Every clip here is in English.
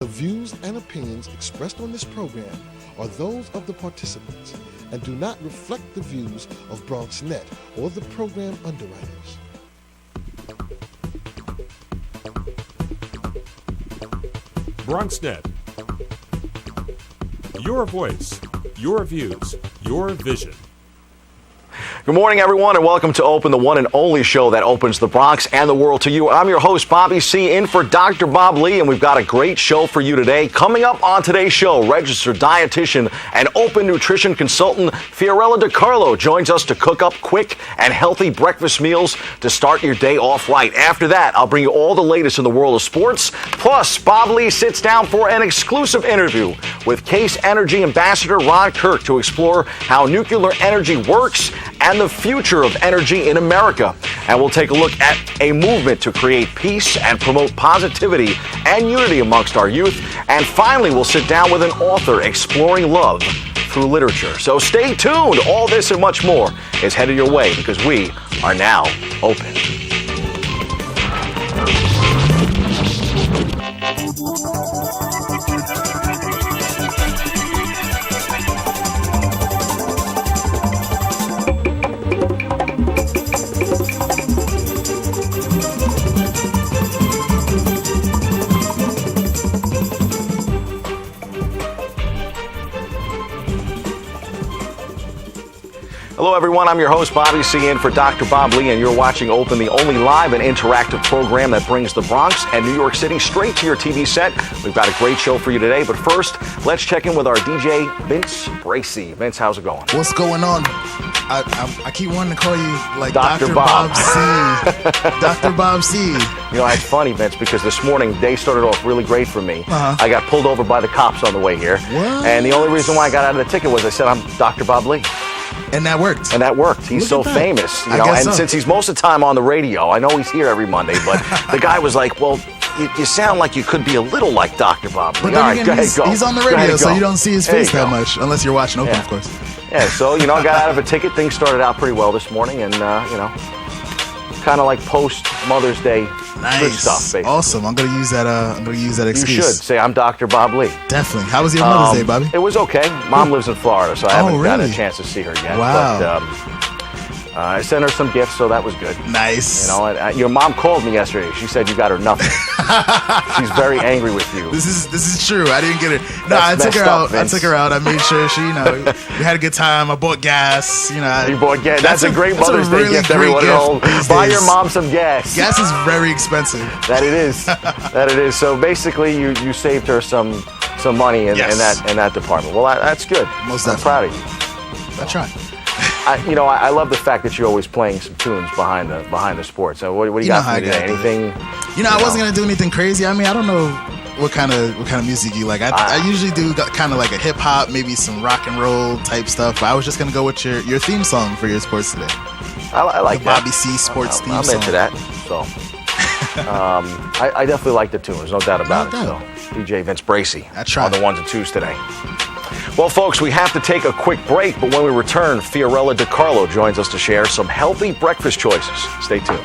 The views and opinions expressed on this program are those of the participants and do not reflect the views of BronxNet or the program underwriters. BronxNet. Your voice, your views, your vision. Good morning, everyone, and welcome to Open, the one and only show that opens the Bronx and the world to you. I'm your host, Bobby C., in for Dr. Bob Lee, and we've got a great show for you today. Coming up on today's show, registered dietitian and open nutrition consultant Fiorella DiCarlo joins us to cook up quick and healthy breakfast meals to start your day off right. After that, I'll bring you all the latest in the world of sports. Plus, Bob Lee sits down for an exclusive interview with Case Energy Ambassador Ron Kirk to explore how nuclear energy works and the future of energy in America. And we'll take a look at a movement to create peace and promote positivity and unity amongst our youth. And finally, we'll sit down with an author exploring love through literature. So stay tuned. All this and much more is headed your way because we are now open. Hello, everyone. I'm your host, Bobby C., in for Dr. Bob Lee, and you're watching Open, the only live and interactive program that brings the Bronx and New York City straight to your TV set. We've got a great show for you today, but first, let's check in with our DJ, Vince Bracey. Vince, how's it going? What's going on? I keep wanting to call you like Dr. Bob C. Dr. Bob C. You know, it's funny, Vince, because this morning, day started off really great for me. I got pulled over by the cops on the way here. What? And the only reason why I got out of the ticket was I said, I'm Dr. Bob Lee. And that worked. And that worked. He's so famous, you know. And so. Since he's most of the time on the radio, I know he's here every Monday, but the guy was like, well, you sound like you could be a little like Dr. Bob Lee. But then again, he's on the radio, so you don't see his face that much, unless you're watching Open, of course. Yeah, so, you know, I got out of a ticket. Things started out pretty well this morning, and, you know, kind of like post-Mother's Day good stuff, basically. Awesome. I'm gonna use that. Excuse. You should say I'm Dr. Bob Lee. Definitely. How was your Mother's Day, Bobby? It was okay. Mom lives in Florida, so I haven't got a chance to see her yet. Wow. But, I sent her some gifts, so that was good. Nice. You know, and, your mom called me yesterday. She said you got her nothing. She's very angry with you. This is true. I didn't get it. No, I took her out. I took her out. I made sure she, we had a good time. I bought gas. You know, you bought gas. That's a great Mother's Day gift. Everyone at home, buy your mom some gas. Gas is very expensive. That it is. That it is. So basically, you saved her some money in that department. Well, that's good. Most I'm proud of you. I tried. I love the fact that you're always playing some tunes behind the sports. So what do you got for me today? Anything? I wasn't gonna do anything crazy. I mean, I don't know what kind of music you like. I usually do kind of like a hip hop, maybe some rock and roll type stuff. But I was just gonna go with your theme song for your sports today. I like the that. Bobby C. sports theme song. I'm into that. So I definitely like the tunes, no doubt about it. So DJ Vince Bracey on the ones and twos today. Well, folks, we have to take a quick break, but when we return, Fiorella DiCarlo joins us to share some healthy breakfast choices. Stay tuned.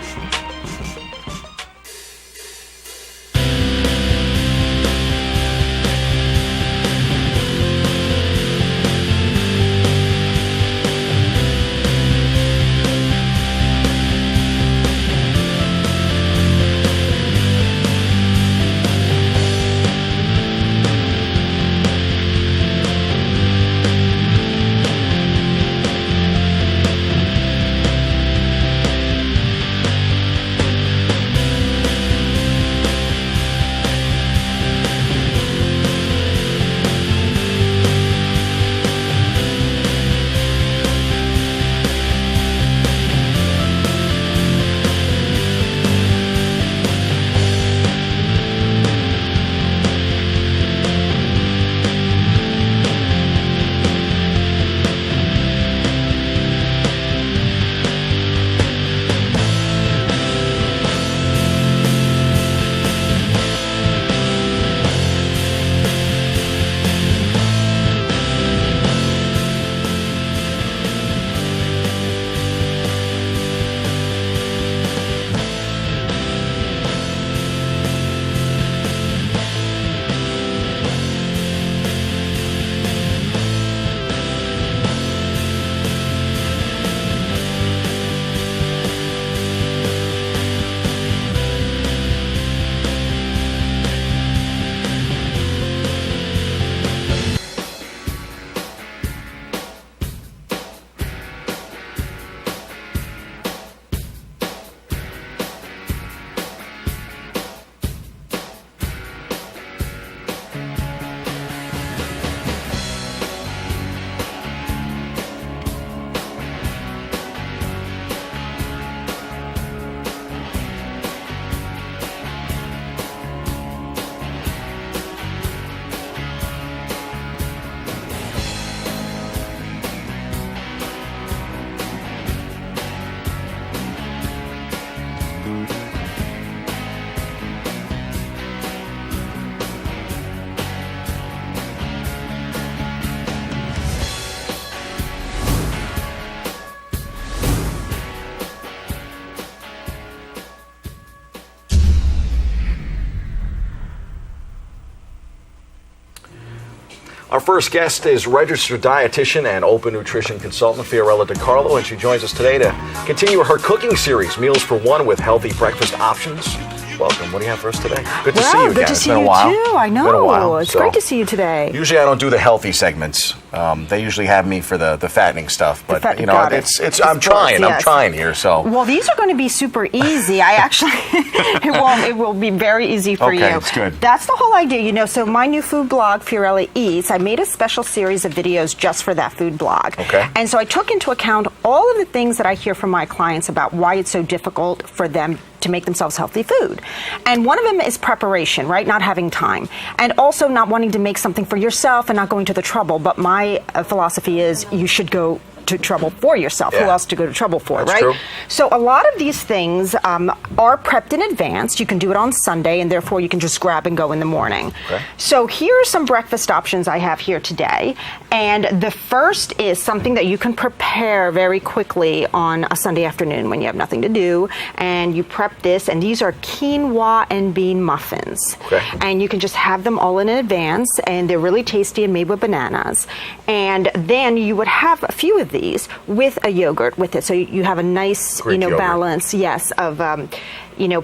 Our first guest is registered dietitian and open nutrition consultant Fiorella DiCarlo, and she joins us today to continue her cooking series, Meals for One with Healthy Breakfast Options. Welcome. What do you have for us today? Good to see you again. Good to see you too. I know. Been a while, it's great to see you today. Usually I don't do the healthy segments. They usually have me for the fattening stuff, but I'm trying here. So well, these are going to be super easy. I actually it will be very easy for you. Okay, it's good. That's the whole idea, So my new food blog, Fiorella Eats, I made a special series of videos just for that food blog. Okay. And so I took into account all of the things that I hear from my clients about why it's so difficult for them to make themselves healthy food. And one of them is preparation, right? Not having time. And also not wanting to make something for yourself and not going to the trouble. But my philosophy is you should go to trouble for yourself. Yeah. Who else to go to trouble for, That's right? true. So a lot of these things are prepped in advance. You can do it on Sunday, and therefore you can just grab and go in the morning. Okay. So here are some breakfast options I have here today. And the first is something that you can prepare very quickly on a Sunday afternoon when you have nothing to do. And you prep this, and these are quinoa and bean muffins. Okay. And you can just have them all in advance, and they're really tasty and made with bananas. And then you would have a few of these with a yogurt with it, so you have a nice Greek yogurt. balance, yes, of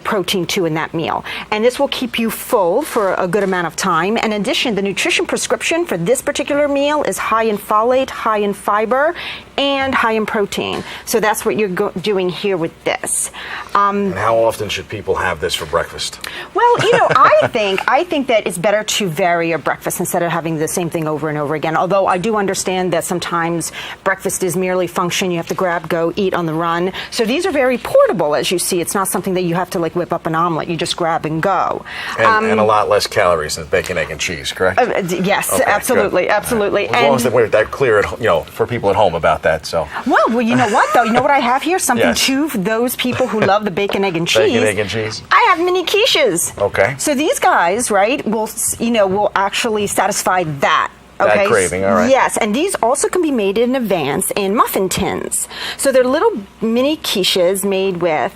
protein too in that meal. And this will keep you full for a good amount of time. In addition, the nutrition prescription for this particular meal is high in folate, high in fiber, and high in protein. So that's what you're doing here with this. And how often should people have this for breakfast? Well, I think that it's better to vary your breakfast instead of having the same thing over and over again. Although I do understand that sometimes breakfast is merely function. You have to grab, go, eat on the run. So these are very portable, as you see. It's not something that you have to whip up an omelet. You just grab and go. And a lot less calories than bacon, egg, and cheese, correct? Yes, Okay, absolutely, good. absolutely. As long as we're that clear, for people at home about that. So. Well, you know what though? You know what I have here? Something Yes. too for those people who love the bacon, egg, and cheese. Bacon, egg, and cheese. I have mini quiches. Okay. So these guys, right, will actually satisfy that. That Okay. craving, all right. Yes, and these also can be made in advance in muffin tins. So they're little mini quiches made with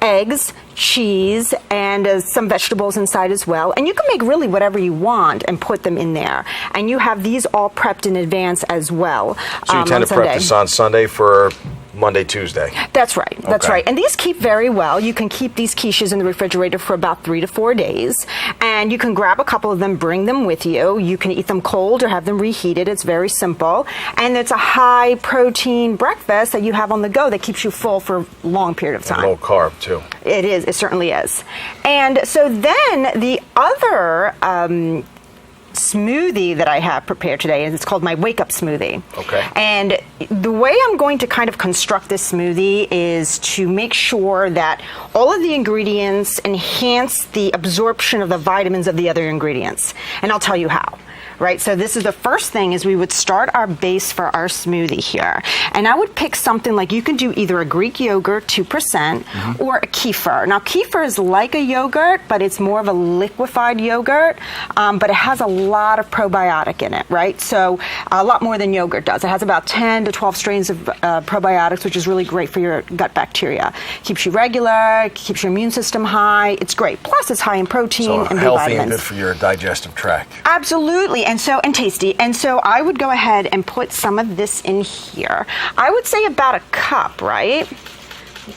eggs, cheese, and some vegetables inside as well. And you can make really whatever you want and put them in there. And you have these all prepped in advance as well. So you tend to prep this on Sunday for Monday, Tuesday. That's right. That's Okay. right. And these keep very well. You can keep these quiches in the refrigerator for about 3 to 4 days. And you can grab a couple of them, bring them with you. You can eat them cold or have them reheated. It's very simple. And it's a high protein breakfast that you have on the go that keeps you full for a long period of time. And low carb, too. It is. It certainly is. And so then the other smoothie that I have prepared today, and it's called my Wake Up Smoothie. Okay. And the way I'm going to kind of construct this smoothie is to make sure that all of the ingredients enhance the absorption of the vitamins of the other ingredients. And I'll tell you how. Right, so this is the first thing is we would start our base for our smoothie here. And I would pick something like you can do either a Greek yogurt, 2%, or a kefir. Now, kefir is like a yogurt, but it's more of a liquefied yogurt, but it has a lot of probiotic in it, right? So a lot more than yogurt does. It has about 10 to 12 strains of probiotics, which is really great for your gut bacteria. Keeps you regular, keeps your immune system high. It's great. Plus, it's high in protein So and B healthy vitamins. and good for your digestive tract. Absolutely. And tasty. And so I would go ahead and put some of this in here. I would say about a cup, right?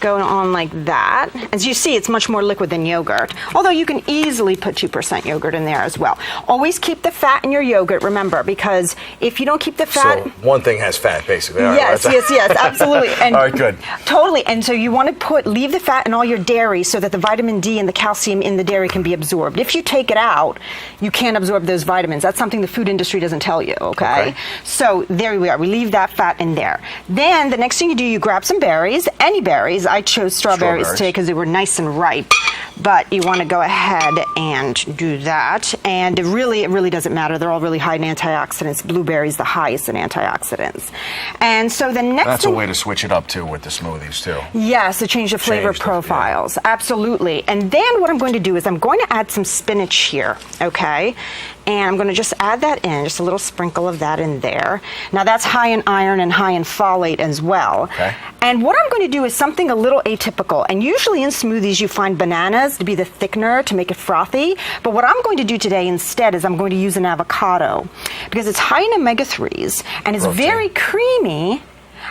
Going on like that. As you see, it's much more liquid than yogurt, although you can easily put 2% yogurt in there as well. Always keep the fat in your yogurt, remember, because if you don't keep the fat... So one thing has fat, basically. All right, yes, absolutely. And all right, good. Totally. And so you want to leave the fat in all your dairy so that the vitamin D and the calcium in the dairy can be absorbed. If you take it out, you can't absorb those vitamins. That's something the food industry doesn't tell you, okay? So there we are. We leave that fat in there. Then the next thing you do, you grab some berries, any berries. I chose strawberries today because they were nice and ripe. But you want to go ahead and do that. And it really doesn't matter. They're all really high in antioxidants. Blueberries the highest in antioxidants. And so the next That's thing, a way to switch it up, too, with the smoothies, too. yes, to change the flavor profiles. Absolutely. And then what I'm going to do is I'm going to add some spinach here, okay? And I'm going to just add that in, just a little sprinkle of that in there. Now that's high in iron and high in folate as well. Okay. And what I'm going to do is something a little atypical. And usually in smoothies, you find bananas to be the thickener to make it frothy. But what I'm going to do today instead is I'm going to use an avocado because it's high in omega-3s and it's very creamy.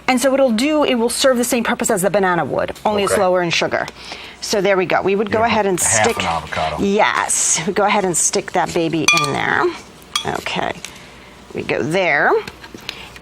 And so it will serve the same purpose as the banana would, only it's lower in sugar. So there we go. We would go ahead and stick an avocado. Yes, we go ahead and stick that baby in there. Okay, we go there.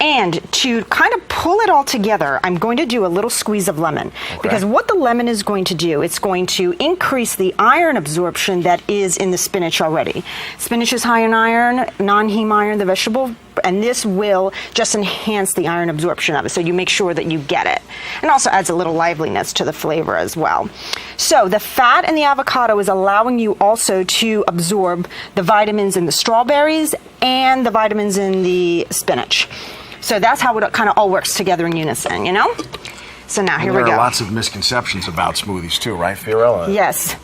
And to kind of pull it all together, I'm going to do a little squeeze of lemon. Because what the lemon is going to do, it's going to increase the iron absorption that is in the spinach already. Spinach is high in iron, non-heme iron, the vegetable, and this will just enhance the iron absorption of it. So you make sure that you get it. And also adds a little liveliness to the flavor as well. So the fat in the avocado is allowing you also to absorb the vitamins in the strawberries and the vitamins in the spinach. So that's how it kind of all works together in unison, you know? So now here we go. There are lots of misconceptions about smoothies too, right, Fiorella? Yes.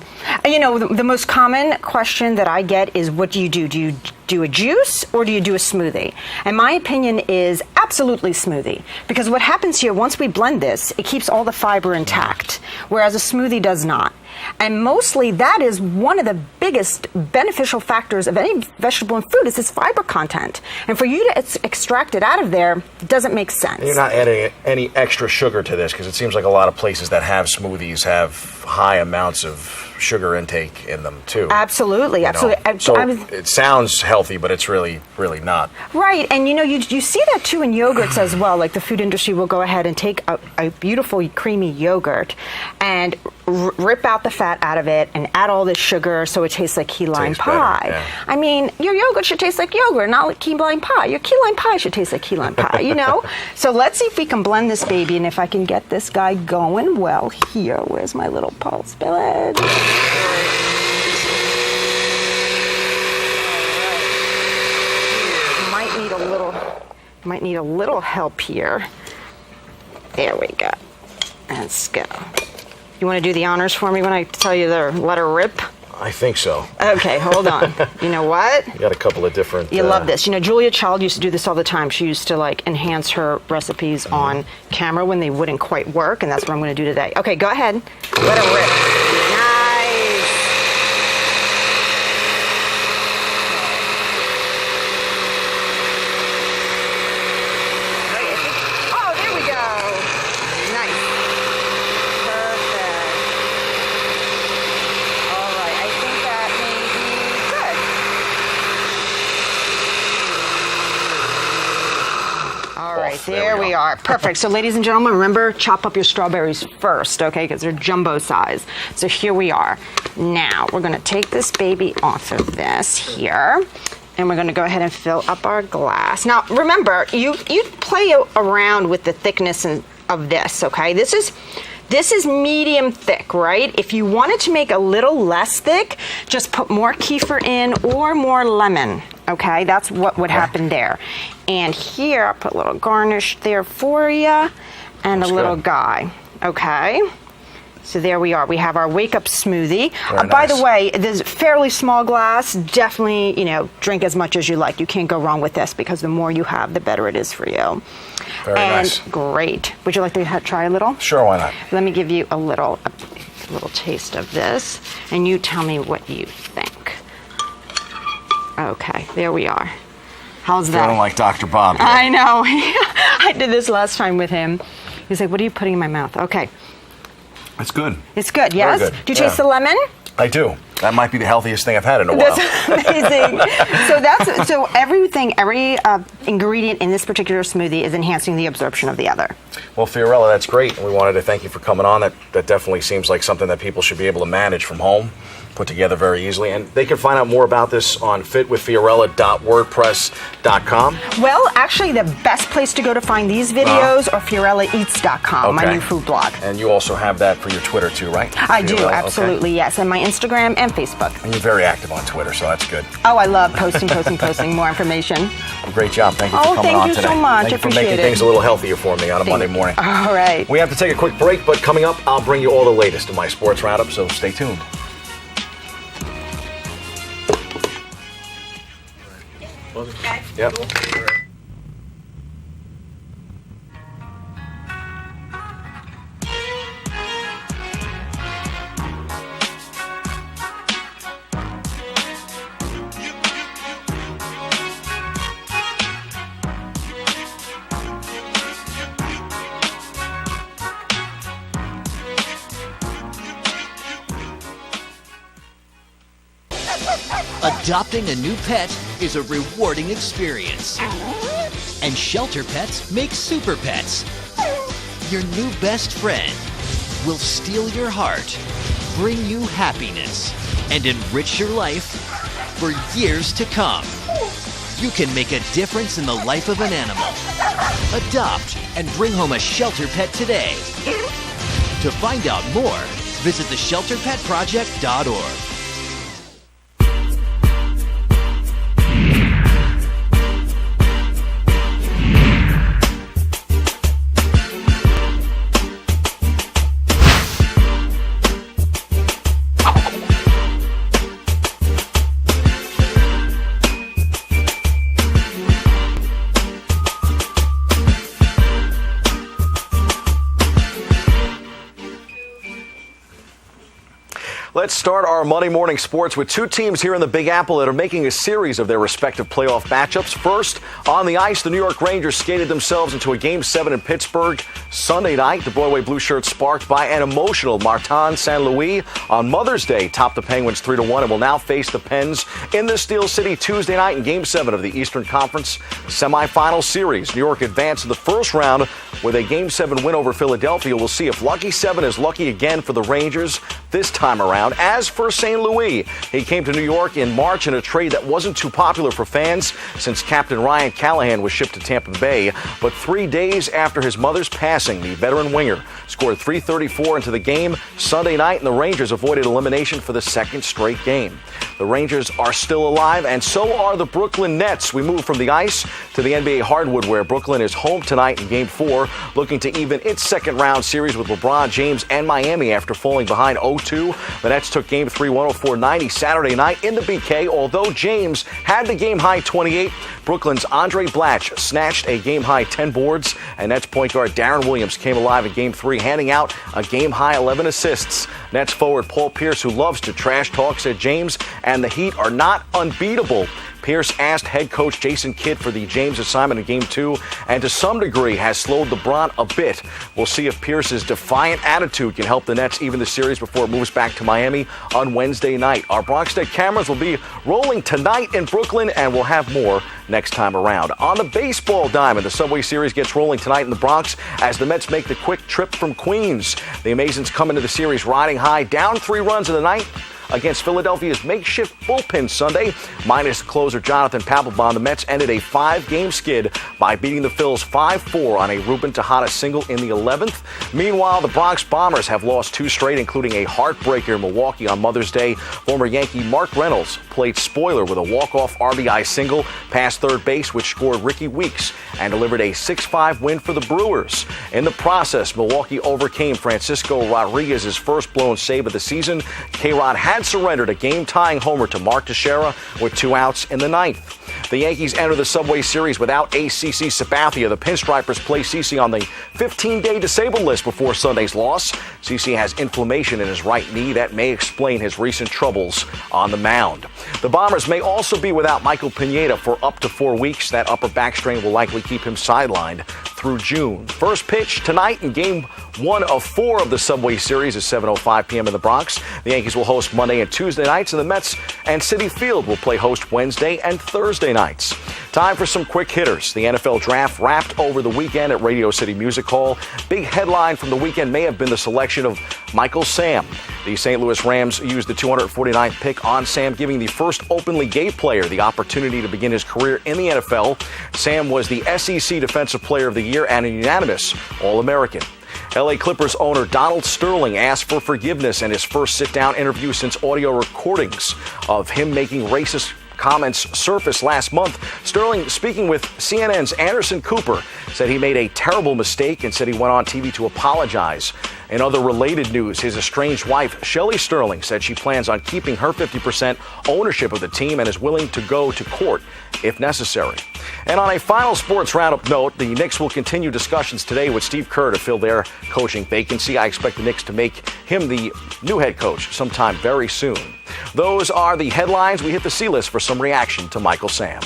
You know, the most common question that I get is, what do you do? Do you do a juice or do you do a smoothie? And my opinion is absolutely smoothie. Because what happens here, once we blend this, it keeps all the fiber intact, whereas a smoothie does not. And mostly that is one of the biggest beneficial factors of any vegetable and fruit is its fiber content. And for you to extract it out of there doesn't make sense. And you're not adding any extra sugar to this because it seems like a lot of places that have smoothies have high amounts of sugar intake in them too. Absolutely, absolutely. So it sounds healthy, but it's really not. Right, and you know, you see that too in yogurts as well. Like the food industry will go ahead and take a beautiful creamy yogurt and rip out the fat out of it and add all this sugar so it tastes like key lime pie. Better, yeah. I mean, your yogurt should taste like yogurt, not like key lime pie. Your key lime pie should taste like key lime pie, you know? So let's see if we can blend this baby and if I can get this guy going well here. Where's my little pulse village? Might need a little help here. There we go. Let's go. You want to do the honors for me when I tell you to let her rip? I think so. Okay, hold on. You know what? You got a couple of different... You love this. You know, Julia Child used to do this all the time. She used to, like, enhance her recipes on camera when they wouldn't quite work, and that's what I'm going to do today. Okay, go ahead. Let her rip. Nice. Oh, there we go. Nice. Perfect. All right, I think that may be good. All right, there we are. Perfect. So, ladies and gentlemen, remember, chop up your strawberries first, okay, because they're jumbo size. So here we are. Now, we're going to take this baby off of this here. And we're going to go ahead and fill up our glass. Now, remember, you play around with the thickness of this, okay? This is medium thick, right? If you wanted to make a little less thick, just put more kefir in or more lemon, okay? That's what would happen there. And here, I'll put a little garnish there for you and a little guy, okay? So there we are. We have our wake up smoothie. By the way, this fairly small glass. Definitely, you know, drink as much as you like. You can't go wrong with this because the more you have, the better it is for you. Very nice. Great. Would you like to try a little? Sure, why not? Let me give you a little taste of this, and you tell me what you think. Okay, there we are. How's that? Feeling like Dr. Bob here. I know. I did this last time with him. He's like, "What are you putting in my mouth?" Okay. It's good. It's good, yes? Very good. Do you taste the lemon? I do. That might be the healthiest thing I've had in a while. That's amazing. So every ingredient in this particular smoothie is enhancing the absorption of the other. Well, Fiorella, that's great. And we wanted to thank you for coming on. That definitely seems like something that people should be able to manage from home, put together very easily. And they can find out more about this on fitwithfiorella.wordpress.com. Well, actually, the best place to go to find these videos are fiorellaeats.com, my new food blog. And you also have that for your Twitter, too, right? I do, absolutely, yes. And my Instagram and Facebook. And you're very active on Twitter, so that's good. Oh, I love posting more information. Well, great job. Thank you for coming on today. Thank you so much. Thank you for making things a little healthier for me on a Monday morning. All right. We have to take a quick break, but coming up, I'll bring you all the latest in my sports roundup, so stay tuned. Yep. Adopting a new pet is a rewarding experience. And shelter pets make super pets. Your new best friend will steal your heart, bring you happiness, and enrich your life for years to come. You can make a difference in the life of an animal. Adopt and bring home a shelter pet today. To find out more, visit theshelterpetproject.org. Let's start our Monday morning sports with two teams here in the Big Apple that are making a series of their respective playoff matchups. First, on the ice, the New York Rangers skated themselves into a Game 7 in Pittsburgh Sunday night. The Broadway Blue Shirts, sparked by an emotional Martin St. Louis on Mother's Day, topped the Penguins 3-1 and will now face the Pens in the Steel City Tuesday night in Game 7 of the Eastern Conference semifinal series. New York advanced to the first round with a Game 7 win over Philadelphia. We'll see if Lucky 7 is lucky again for the Rangers this time around. As for St. Louis, he came to New York in March in a trade that wasn't too popular for fans since Captain Ryan Callahan was shipped to Tampa Bay. But 3 days after his mother's passing, the veteran winger scored .334 into the game Sunday night, and the Rangers avoided elimination for the second straight game. The Rangers are still alive, and so are the Brooklyn Nets. We move from the ice to the NBA hardwood, where Brooklyn is home tonight in Game 4, looking to even its second-round series with LeBron James and Miami after falling behind 0-2. The Nets took Game 3 104-90 Saturday night in the BK. Although James had the game-high 28, Brooklyn's Andre Blatch snatched a game-high 10 boards, and Nets point guard Darren Williams came alive in Game 3, handing out a game-high 11 assists. Nets forward Paul Pierce, who loves to trash talk, said James and the Heat are not unbeatable. Pierce asked head coach Jason Kidd for the James assignment in Game 2 and to some degree has slowed LeBron a bit. We'll see if Pierce's defiant attitude can help the Nets even the series before it moves back to Miami on Wednesday night. Our Bronx Net cameras will be rolling tonight in Brooklyn, and we'll have more next time around. On the baseball diamond, the Subway Series gets rolling tonight in the Bronx as the Mets make the quick trip from Queens. The Amazons come into the series riding high, down 3 runs in the ninth against Philadelphia's makeshift bullpen Sunday. Minus closer Jonathan Papelbon, the Mets ended a 5-game skid by beating the Phils 5-4 on a Ruben Tejada single in the 11th. Meanwhile, the Bronx Bombers have lost 2 straight, including a heartbreaker in Milwaukee on Mother's Day. Former Yankee Mark Reynolds played spoiler with a walk-off RBI single past third base, which scored Ricky Weeks and delivered a 6-5 win for the Brewers. In the process, Milwaukee overcame Francisco Rodriguez's first blown save of the season. K-Rod had surrendered a game-tying homer to Mark Teixeira with 2 outs in the ninth. The Yankees enter the Subway Series without ace CC Sabathia. The Pinstripers placed CC on the 15-day disabled list before Sunday's loss. CC has inflammation in his right knee that may explain his recent troubles on the mound. The Bombers may also be without Michael Pineda for up to 4 weeks. That upper back strain will likely keep him sidelined through June. First pitch tonight in Game 1 of 4 of the Subway Series is 7:05 p.m. in the Bronx. The Yankees will host Monday and Tuesday nights, and the Mets and Citi Field will play host Wednesday and Thursday nights. Time for some quick hitters. The NFL Draft wrapped over the weekend at Radio City Music Hall. Big headline from the weekend may have been the selection of Michael Sam. The St. Louis Rams used the 249th pick on Sam, giving the first openly gay player the opportunity to begin his career in the NFL. Sam was the SEC Defensive Player of the Year and a unanimous All-American. LA Clippers owner Donald Sterling asked for forgiveness in his first sit-down interview since audio recordings of him making racist comments surfaced last month. Sterling, speaking with CNN's Anderson Cooper, said he made a terrible mistake and said he went on TV to apologize. In other related news, his estranged wife, Shelley Sterling, said she plans on keeping her 50% ownership of the team and is willing to go to court if necessary. And on a final sports roundup note, the Knicks will continue discussions today with Steve Kerr to fill their coaching vacancy. I expect the Knicks to make him the new head coach sometime very soon. Those are the headlines. We hit the C-list for some reaction to Michael Sam.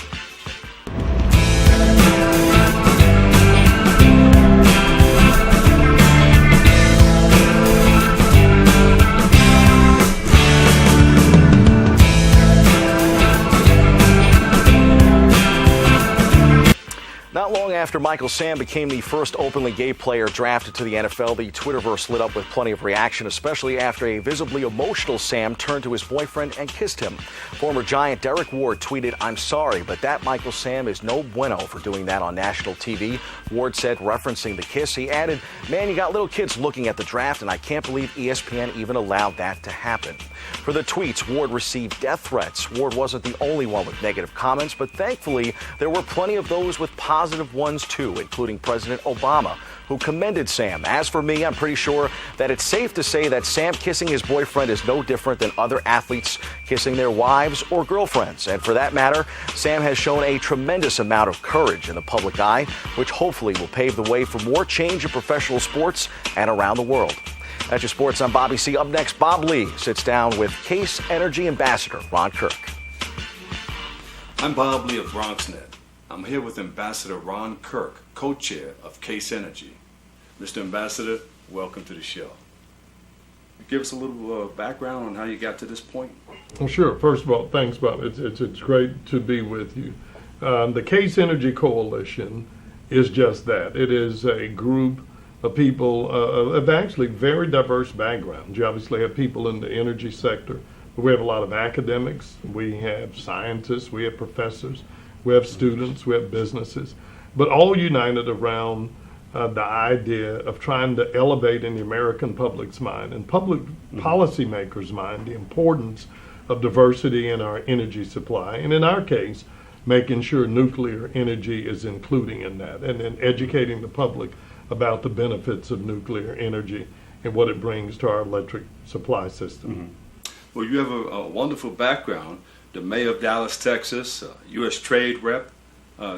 Not long after Michael Sam became the first openly gay player drafted to the NFL, the Twitterverse lit up with plenty of reaction, especially after a visibly emotional Sam turned to his boyfriend and kissed him. Former Giant Derek Ward tweeted, "I'm sorry, but that Michael Sam is no bueno for doing that on national TV." Ward said, referencing the kiss, he added, "Man, you got little kids looking at the draft, and I can't believe ESPN even allowed that to happen." For the tweets, Ward received death threats. Ward wasn't the only one with negative comments, but thankfully, there were plenty of those with positive ones too, including President Obama, who commended Sam. As for me, I'm pretty sure that it's safe to say that Sam kissing his boyfriend is no different than other athletes kissing their wives or girlfriends. And for that matter, Sam has shown a tremendous amount of courage in the public eye, which hopefully will pave the way for more change in professional sports and around the world. That's your sports. I'm Bobby C. Up next, Bob Lee sits down with Case Energy Ambassador Ron Kirk. I'm Bob Lee of BronxNet. I'm here with Ambassador Ron Kirk, co-chair of Case Energy. Mr. Ambassador, welcome to the show. Give us a little background on how you got to this point. Well, sure. First of all, thanks, Bob. It's great to be with you. The Case Energy Coalition is just that. It is a group of people of actually very diverse backgrounds. You obviously have people in the energy sector, but we have a lot of academics, we have scientists, we have professors, we have students, we have businesses, but all united around the idea of trying to elevate in the American public's mind and public policymakers' mind the importance of diversity in our energy supply, and in our case, making sure nuclear energy is including in that, and then educating the public about the benefits of nuclear energy and what it brings to our electric supply system. Mm-hmm. Well, you have a wonderful background, the mayor of Dallas, Texas, U.S. trade rep.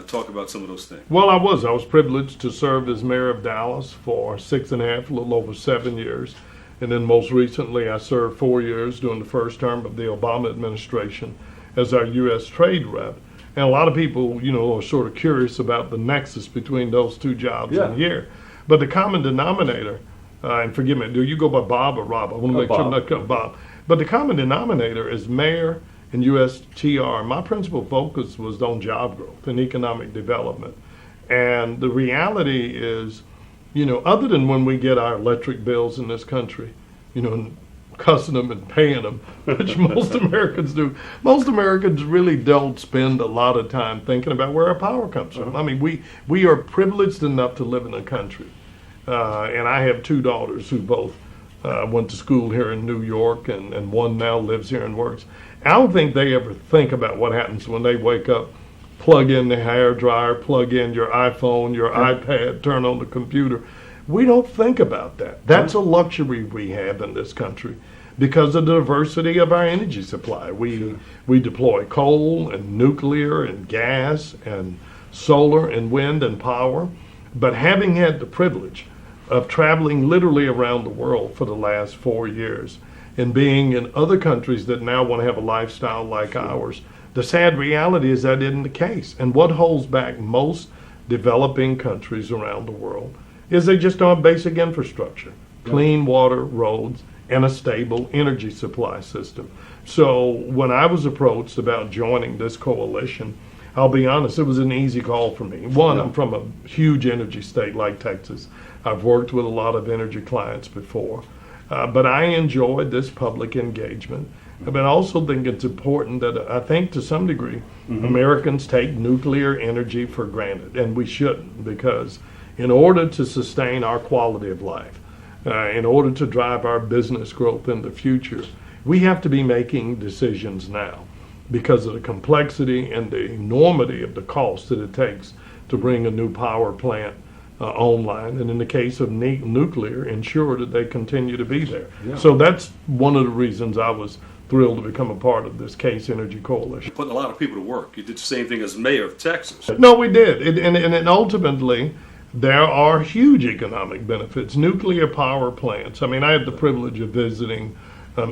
Talk about some of those things. Well, I was privileged to serve as mayor of Dallas for 6.5, a little over 7 years. And then most recently, I served 4 years during the first term of the Obama administration as our U.S. trade rep. And a lot of people, are sort of curious about the nexus between those two jobs in here. But the common denominator, and forgive me, do you go by Bob or Rob? I want to make sure I'm not called Bob. But the common denominator is mayor and USTR. My principal focus was on job growth and economic development. And the reality is, other than when we get our electric bills in this country, cussing them and paying them, which most Americans do. Most Americans really don't spend a lot of time thinking about where our power comes from. I mean, we are privileged enough to live in a country, and I have two daughters who both went to school here in New York, and one now lives here and works. I don't think they ever think about what happens when they wake up, plug in the hair dryer, plug in your iPhone, your iPad, turn on the computer. We don't think about that. That's a luxury we have in this country because of the diversity of our energy supply. We deploy coal and nuclear and gas and solar and wind and power. But having had the privilege of traveling literally around the world for the last 4 years and being in other countries that now want to have a lifestyle like ours, the sad reality is that isn't the case. And what holds back most developing countries around the world is they just don't have basic infrastructure, clean water, roads, and a stable energy supply system. So when I was approached about joining this coalition, I'll be honest, it was an easy call for me. One, I'm from a huge energy state like Texas. I've worked with a lot of energy clients before, but I enjoyed this public engagement. But I also think it's important that I think to some degree, Americans take nuclear energy for granted, and we shouldn't, because in order to sustain our quality of life, in order to drive our business growth in the future, we have to be making decisions now because of the complexity and the enormity of the cost that it takes to bring a new power plant online, and in the case of nuclear, ensure that they continue to be there. So that's one of the reasons I was thrilled to become a part of this Case Energy Coalition. You're putting a lot of people to work. You did the same thing as mayor of Texas. No, we did. And ultimately, there are huge economic benefits. Nuclear power plants. I mean, I had the privilege of visiting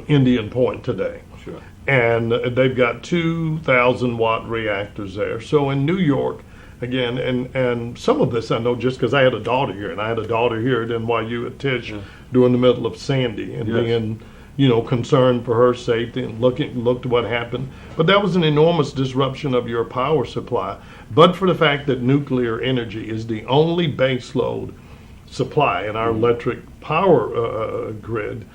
Indian Point today. Sure. And they've got 2,000 watt reactors there. So in New York, again, and some of this I know just because I had a daughter here, and I had a daughter here at NYU at Tisch during the middle of Sandy, and being concerned for her safety and looked what happened. But that was an enormous disruption of your power supply. But for the fact that nuclear energy is the only baseload supply in our electric power grid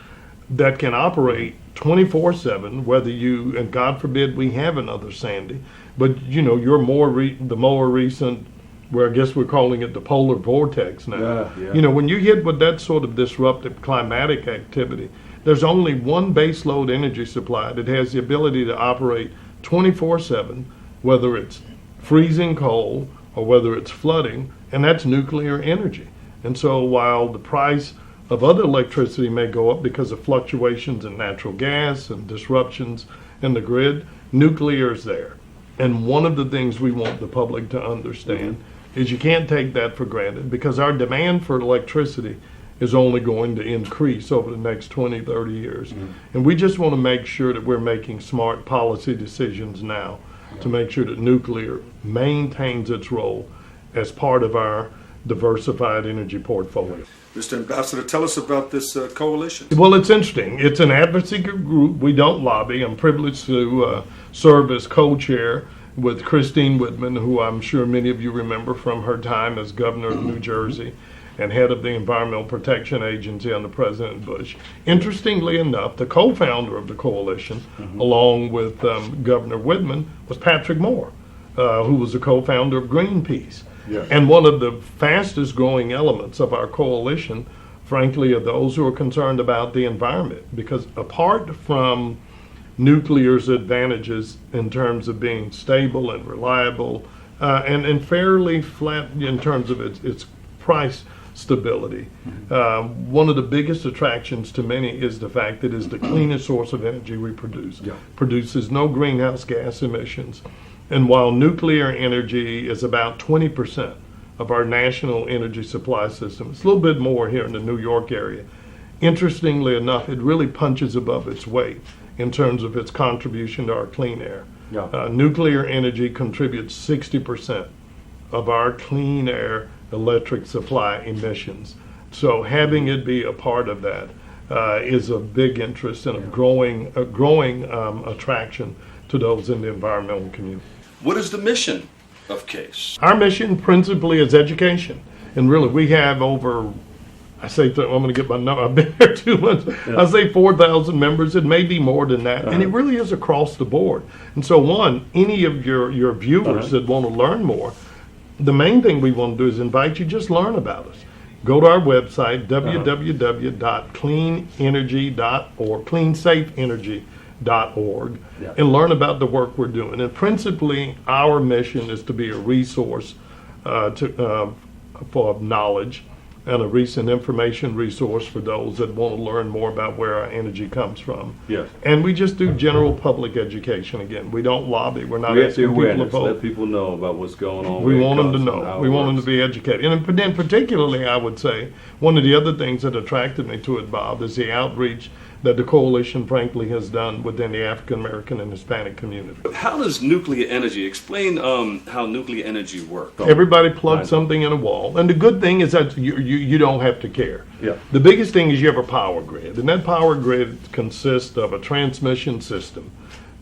that can operate 24/7, whether and God forbid we have another Sandy, but you're the more recent, where I guess we're calling it the polar vortex now. Yeah. When you hit with that sort of disruptive climatic activity, there's only one baseload energy supply that has the ability to operate 24/7, whether it's freezing cold or whether it's flooding, and that's nuclear energy. And so while the price of other electricity may go up because of fluctuations in natural gas and disruptions in the grid, nuclear is there. And one of the things we want the public to understand is you can't take that for granted, because our demand for electricity is only going to increase over the next 20, 30 years. And we just want to make sure that we're making smart policy decisions now to make sure that nuclear maintains its role as part of our diversified energy portfolio. Mr. Ambassador, tell us about this coalition. Well, it's interesting. It's an advocacy group. We don't lobby. I'm privileged to serve as co-chair with Christine Whitman, who I'm sure many of you remember from her time as governor of New Jersey and head of the Environmental Protection Agency under President Bush. Interestingly enough, the co-founder of the coalition, along with Governor Whitman, was Patrick Moore, who was the co-founder of Greenpeace. Yes. And one of the fastest growing elements of our coalition, frankly, are those who are concerned about the environment. Because apart from nuclear's advantages in terms of being stable and reliable, and fairly flat in terms of its price stability, one of the biggest attractions to many is the fact that it's the cleanest source of energy we produce. Produces no greenhouse gas emissions. And while nuclear energy is about 20% of our national energy supply system, it's a little bit more here in the New York area. Interestingly enough, it really punches above its weight in terms of its contribution to our clean air. Nuclear energy contributes 60% of our clean air electric supply emissions. So having it be a part of that is a big interest and a growing attraction to those in the environmental community. What is the mission of CASE? Our mission principally is education. And really, we have over, I'm going to get my number, I've been here 2 months, I say 4,000 members. It may be more than that. And it really is across the board. And so any of your viewers that want to learn more, the main thing we want to do is invite you, just learn about us. Go to our website, www.cleanenergy.org, cleansafeenergy.org, and learn about the work we're doing. And principally, our mission is to be a resource for knowledge and a recent information resource for those that want to learn more about where our energy comes from. Yes. And we just do general public education. Again, we don't lobby. We're not Create the asking people to awareness. vote. Let people know about what's going on. We where it want them to comes know. from, how We it want them to works. be educated. And then particularly, I would say, one of the other things that attracted me to it, Bob, is the outreach that the coalition, frankly, has done within the African American and Hispanic community. How does nuclear energy, explain how nuclear energy works? Everybody plugs something in a wall. And the good thing is that you don't have to care. Yeah. The biggest thing is you have a power grid. And that power grid consists of a transmission system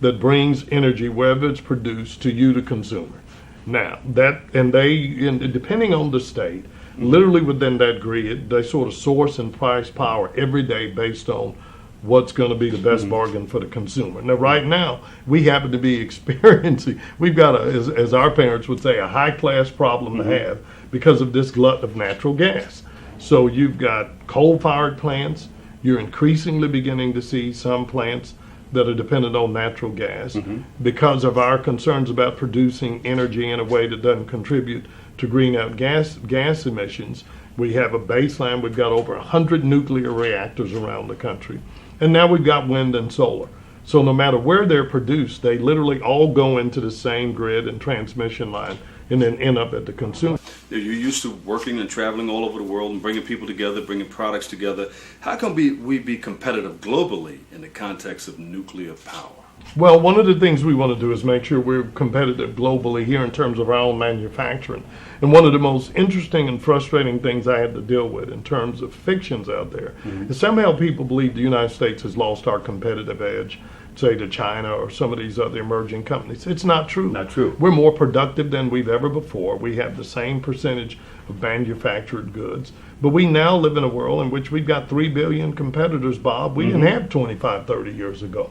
that brings energy wherever it's produced to you, the consumer. Now, depending on the state, literally within that grid, they sort of source and price power every day based on what's going to be the best bargain for the consumer. Now, right now, we happen to be experiencing, we've got, as our parents would say, a high-class problem to have because of this glut of natural gas. So you've got coal-fired plants. You're increasingly beginning to see some plants that are dependent on natural gas because of our concerns about producing energy in a way that doesn't contribute to greenhouse gas emissions. We have a baseline. We've got over 100 nuclear reactors around the country. And now we've got wind and solar. So no matter where they're produced, they literally all go into the same grid and transmission line and then end up at the consumer. You're used to working and traveling all over the world and bringing people together, bringing products together. How can we be competitive globally in the context of nuclear power? Well, one of the things we want to do is make sure we're competitive globally here in terms of our own manufacturing. And one of the most interesting and frustrating things I had to deal with in terms of fictions out there is somehow people believe the United States has lost our competitive edge, say to China or some of these other emerging companies. It's not true. Not true. We're more productive than we've ever before. We have the same percentage of manufactured goods. But we now live in a world in which we've got 3 billion competitors, Bob. We didn't have 25, 30 years ago.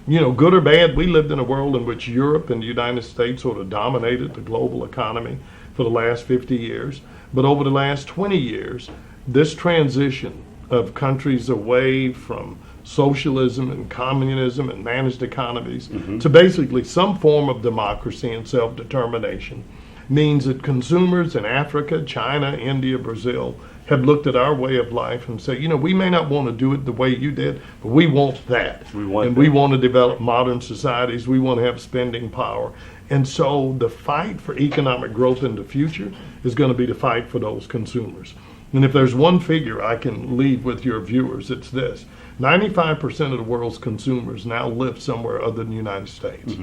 You know, good or bad, we lived in a world in which Europe and the United States sort of dominated the global economy for the last 50 years. But over the last 20 years, this transition of countries away from socialism and communism and managed economies to basically some form of democracy and self-determination means that consumers in Africa, China, India, Brazil have looked at our way of life and say, you know, we may not want to do it the way you did, but we want that. We want to develop modern societies. We want to have spending power. And so the fight for economic growth in the future is going to be the fight for those consumers. And if there's one figure I can leave with your viewers, it's this. 95% of the world's consumers now live somewhere other than the United States.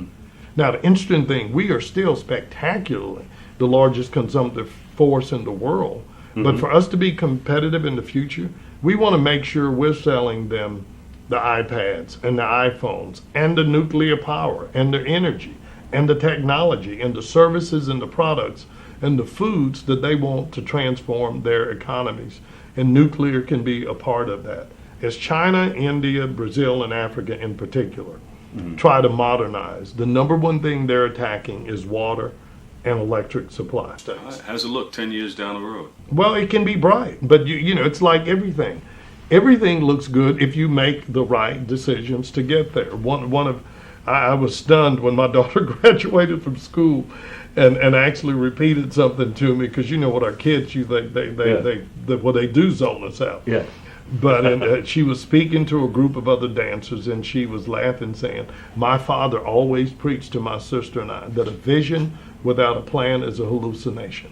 Now, the interesting thing, we are still spectacularly the largest consumptive force in the world. But for us to be competitive in the future, we want to make sure we're selling them the iPads and the iPhones and the nuclear power and the energy and the technology and the services and the products and the foods that they want to transform their economies. And nuclear can be a part of that. As China, India, Brazil, and Africa in particular try to modernize, the number one thing they're attacking is water and electric supply. How does it look 10 years down the road? Well, it can be bright, but you know, it's like everything. Everything looks good if you make the right decisions to get there. I was stunned when my daughter graduated from school and actually repeated something to me, because you know what our kids, they do zone us out. Yeah. But she was speaking to a group of other dancers, and she was laughing, saying, my father always preached to my sister and I that a vision without a plan is a hallucination.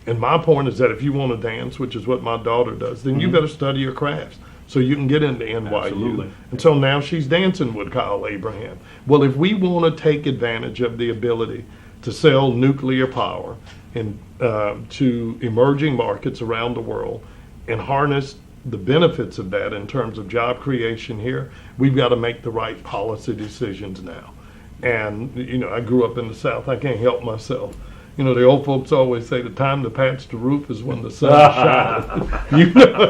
And my point is that if you want to dance, which is what my daughter does, then you better study your crafts so you can get into NYU. Absolutely. And so now she's dancing with Kyle Abraham. Well, if we want to take advantage of the ability to sell nuclear power to emerging markets around the world and harness the benefits of that in terms of job creation here, we've got to make the right policy decisions now. And, you know, I grew up in the South. I can't help myself. You know, the old folks always say the time to patch the roof is when the sun shines. You know?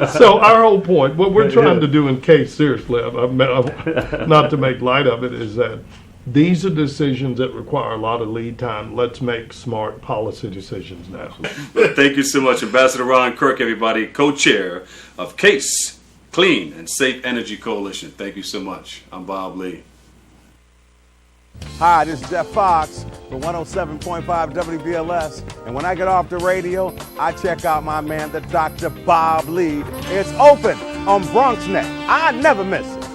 So our whole point, what we're trying to do in case, seriously, not to make light of it, is that these are decisions that require a lot of lead time. Let's make smart policy decisions now. Thank you so much, Ambassador Ron Kirk, everybody, co-chair of CASE, Clean and Safe Energy Coalition. Thank you so much. I'm Bob Lee. Hi, this is Jeff Fox for 107.5 WBLS. And when I get off the radio, I check out my man, the Dr. Bob Lee. It's open on BronxNet. I never miss it.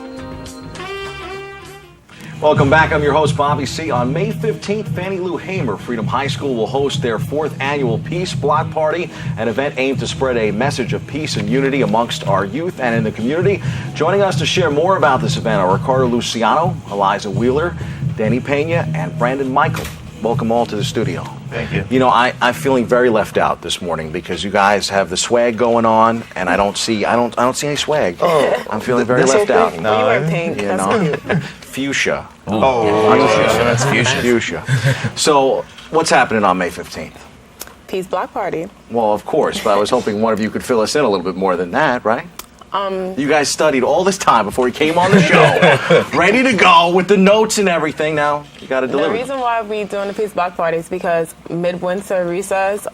Welcome back. I'm your host, Bobby C. On May 15th, Fannie Lou Hamer Freedom High School will host their 4th annual Peace Block Party, an event aimed to spread a message of peace and unity amongst our youth and in the community. Joining us to share more about this event are Ricardo Luciano, Eliza Wheeler, Danny Pena, and Brandon Michael. Welcome all to the studio. Thank you. You know, I'm feeling very left out this morning because you guys have the swag going on, and I don't see any swag. Oh, I'm feeling very left out. No, you wear pink. You That's know? cute. Fuchsia. That's fuchsia. Fuchsia. So, what's happening on May 15th? Peace Block Party. Well, of course, but I was hoping one of you could fill us in a little bit more than that, right? You guys studied all this time before you came on the show, ready to go with the notes and everything. Now you got to deliver. The reason why we're doing the Peace Block Party is because midwinter recess,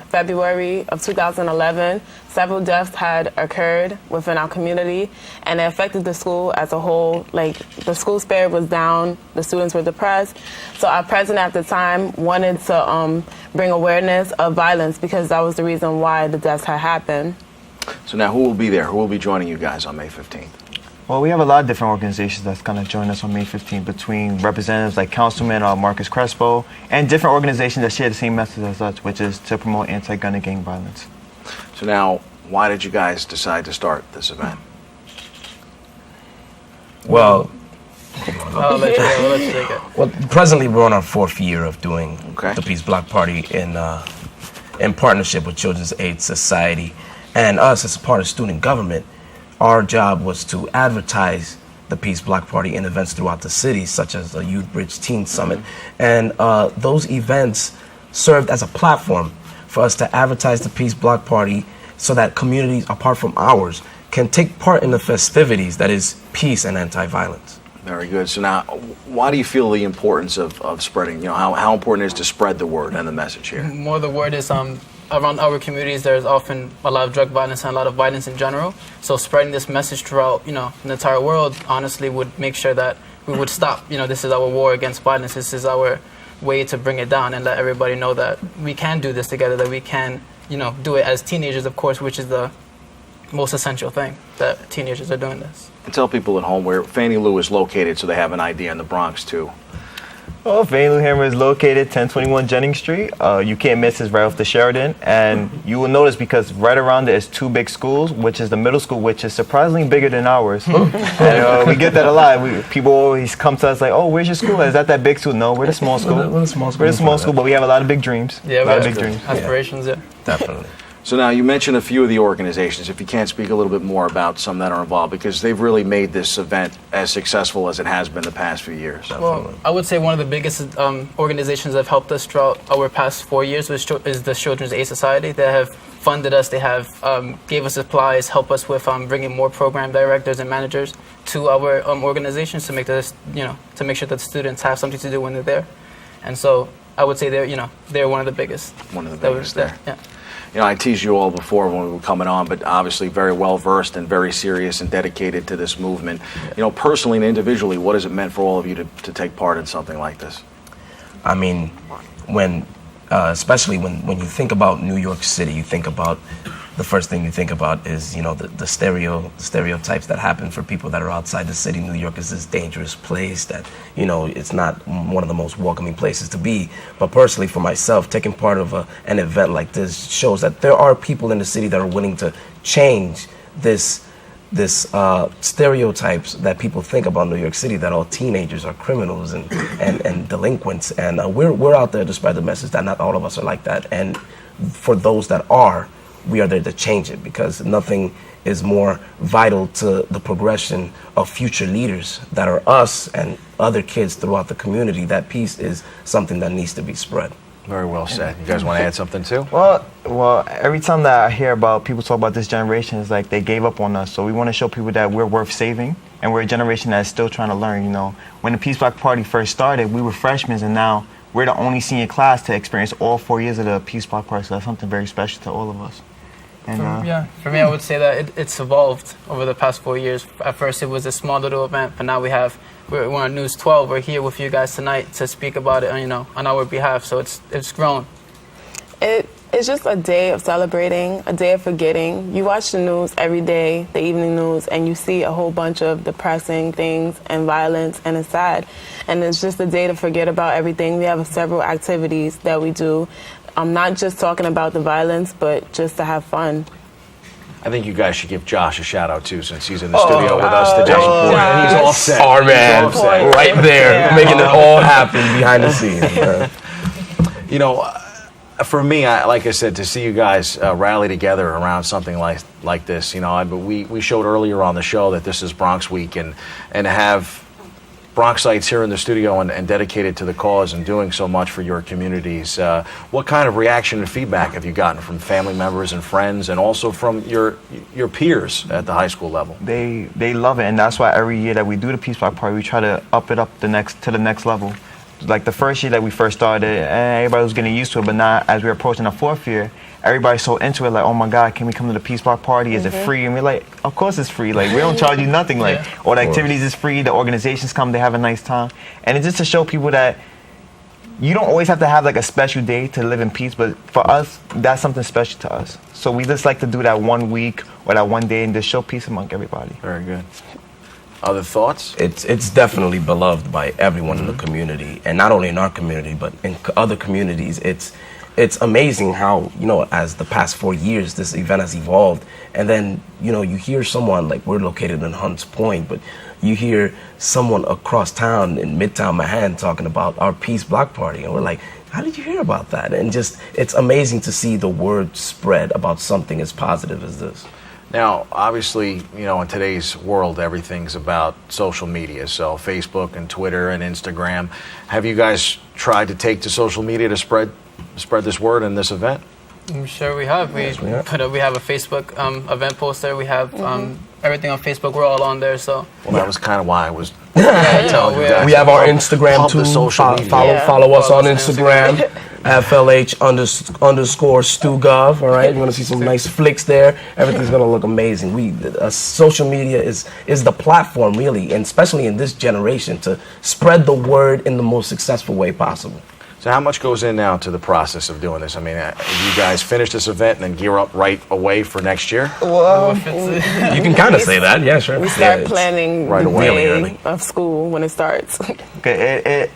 February of 2011, several deaths had occurred within our community, and it affected the school as a whole. Like, the school spirit was down, the students were depressed. So our president at the time wanted to bring awareness of violence, because that was the reason why the deaths had happened. So now who will be there? Who will be joining you guys on May 15th? Well, we have a lot of different organizations that's going to join us on May 15th, between representatives like Councilman Marcus Crespo and different organizations that share the same message as us, which is to promote anti-gun and gang violence. So now, why did you guys decide to start this event? Well, I'll let you take it. Well, presently we're on our 4th year of doing the Peace Block Party in partnership with Children's Aid Society. And us, as a part of student government, our job was to advertise the Peace Block Party in events throughout the city, such as the Youth Bridge Teen Summit. And those events served as a platform for us to advertise the Peace Block Party so that communities, apart from ours, can take part in the festivities that is peace and anti-violence. Very good. So now, why do you feel the importance of spreading, how important it is to spread the word and the message here? More the word is around our communities, there's often a lot of drug violence and a lot of violence in general. So spreading this message throughout, the entire world, honestly, would make sure that we would stop. This is our war against violence. This is our way to bring it down and let everybody know that we can do this together, that we can, do it as teenagers, of course, which is the most essential thing, that teenagers are doing this. And tell people at home where Fannie Lou is located so they have an idea in the Bronx, too. Well, Fannie Lou Hammer is located 1021 Jennings Street. You can't miss it right off the Sheridan. And you will notice because right around it is 2 big schools, which is the middle school, which is surprisingly bigger than ours. And we get that a lot. People always come to us like, oh, where's your school? Is that big school? No, we're the small school. We're the small school, but we have a lot of big dreams. Yeah, a lot of big dreams. Aspirations, yeah. Definitely. So now you mentioned a few of the organizations. If you can't speak a little bit more about some that are involved, because they've really made this event as successful as it has been the past few years. Well, I would say one of the biggest organizations that have helped us throughout our past 4 years is the Children's Aid Society. They have funded us. They have gave us supplies, help us with bringing more program directors and managers to our organizations to make this, to make sure that the students have something to do when they're there. And so I would say they're one of the biggest. One of the biggest there. Yeah. I teased you all before when we were coming on, but obviously very well versed and very serious and dedicated to this movement. Personally and individually, what has it meant for all of you to take part in something like this? I mean, when, especially when you think about New York City, you think about, the first thing you think about is, the stereotypes that happen for people that are outside the city. New York is this dangerous place that, it's not one of the most welcoming places to be. But personally, for myself, taking part of an event like this shows that there are people in the city that are willing to change this stereotypes that people think about New York City, that all teenagers are criminals and delinquents. And we're out there to spread the message that not all of us are like that. And for those that are, we are there to change it, because nothing is more vital to the progression of future leaders that are us and other kids throughout the community. That peace is something that needs to be spread. Very well said. You guys want to add something too? Well, every time that I hear about people talk about this generation, it's like they gave up on us. So we want to show people that we're worth saving, and we're a generation that's still trying to learn. When the Peace Block Party first started, we were freshmen, and now we're the only senior class to experience all 4 years of the Peace Block Party. So that's something very special to all of us. And, for me, I would say that it's evolved over the past 4 years. At first, it was a small little event, but now we're on News 12. We're here with you guys tonight to speak about it, on our behalf. So it's grown. It's just a day of celebrating, a day of forgetting. You watch the news every day, the evening news, and you see a whole bunch of depressing things and violence, and it's sad. And it's just a day to forget about everything. We have several activities that we do. I'm not just talking about the violence, but just to have fun. I think you guys should give Josh a shout out too, since he's in the studio with us today. Josh. He's all set. Our man, right there, making it all happen behind the scenes. For me, like I said, to see you guys rally together around something like this, we showed earlier on the show that this is Bronx Week, and to have Bronxites here in the studio and dedicated to the cause and doing so much for your communities. What kind of reaction and feedback have you gotten from family members and friends, and also from your peers at the high school level? They love it, and that's why every year that we do the Peace Block Party, we try to up it up to the next level. Like the first year that we first started, everybody was getting used to it, but now as we're approaching the 4th year, everybody's so into it, like, oh my God, can we come to the Peace Block Party? Is it free? And we're like, of course it's free. Like, we don't charge you nothing. Like, all the activities is free. The organizations come, they have a nice time. And it's just to show people that you don't always have to have like a special day to live in peace, but for us, that's something special to us. So we just like to do that 1 week or that 1 day and just show peace among everybody. Very good. Other thoughts? It's definitely beloved by everyone in the community, and not only in our community, but in other communities. It's it's amazing how, as the past 4 years, this event has evolved. And then, you hear someone, like we're located in Hunts Point, but you hear someone across town in Midtown Manhattan talking about our Peace Block Party. And we're like, how did you hear about that? And just, it's amazing to see the word spread about something as positive as this. Now, obviously, in today's world, everything's about social media. So Facebook and Twitter and Instagram. Have you guys tried to take to social media to spread this word in this event? I'm sure we have. We have a Facebook event poster. We have everything on Facebook. We're all on there. So. Well, that was kind of why I was. We have our Instagram too. Follow us on Instagram. FLH_StuGov. All right, you want to see some nice flicks there. Everything's gonna look amazing. Social media is the platform, really, and especially in this generation, to spread the word in the most successful way possible. So how much goes in now to the process of doing this? I mean, you guys finish this event and then gear up right away for next year? Well, you can kind of say that, yeah, sure. We start planning right the away. day of school when it starts. Okay,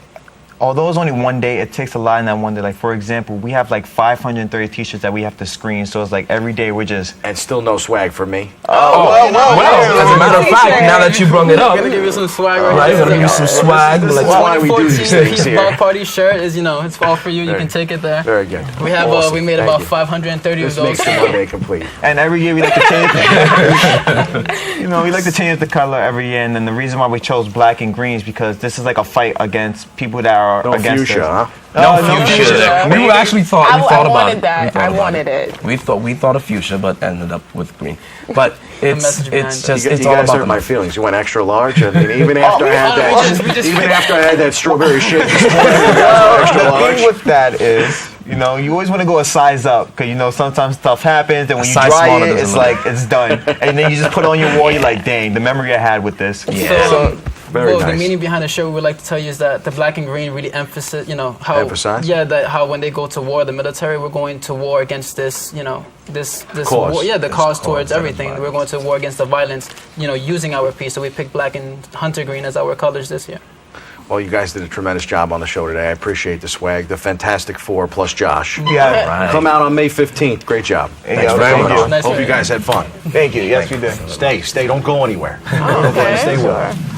although it's only one day, it takes a lot in that one day. Like, for example, we have like 530 t-shirts that we have to screen, so it's like every day we're just... And still no swag for me? Well, as a matter of fact, now that you brought it up... We're going to give you some swag right here. Going to give you some swag. This is why we do these things here. Peace Party shirt is, it's all for you. You can take it there. Very good. We have we made about 530 of those. This makes the Monday complete. And every year we like to change we like to change the color every year, and then the reason why we chose black and green is because this is like a fight against people that are against fuchsia, us. huh? No fuchsia. We actually thought I about wanted it. that. I wanted it. We thought of fuchsia, but ended up with green. But it's all guys about hurt my feelings. You went extra large. I mean, even after I had that strawberry shake this morning, extra The large. thing with that is, you always want to go a size up because sometimes stuff happens, and when you size dry smaller it, doesn't it's matter. like it's done, and then you just put it on your wall. You're like, dang, the memory I had with this. Yeah. So, Very nice. The meaning behind the show we would like to tell you is that the black and green really emphasize, how Emphasize? that how when they go to war, the military, we're going to war against this, this Cause. war, the cause towards and everything. We're going to war against the violence, using our peace. So we picked black and hunter green as our colors this year. Well, you guys did a tremendous job on the show today. I appreciate the swag. The Fantastic Four plus Josh. Yeah. Right. Come out on May 15th. Great job. Thanks for thank coming you. on. Nice Hope to you guys had fun. Thank you. Yes, we did. Stay. Don't go anywhere. Stay with me.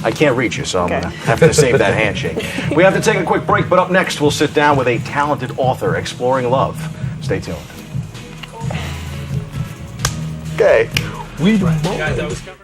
I can't reach you, so I'm going to have to save that handshake. We have to take a quick break, but up next, we'll sit down with a talented author exploring love. Stay tuned. Okay. Guys, that was covered.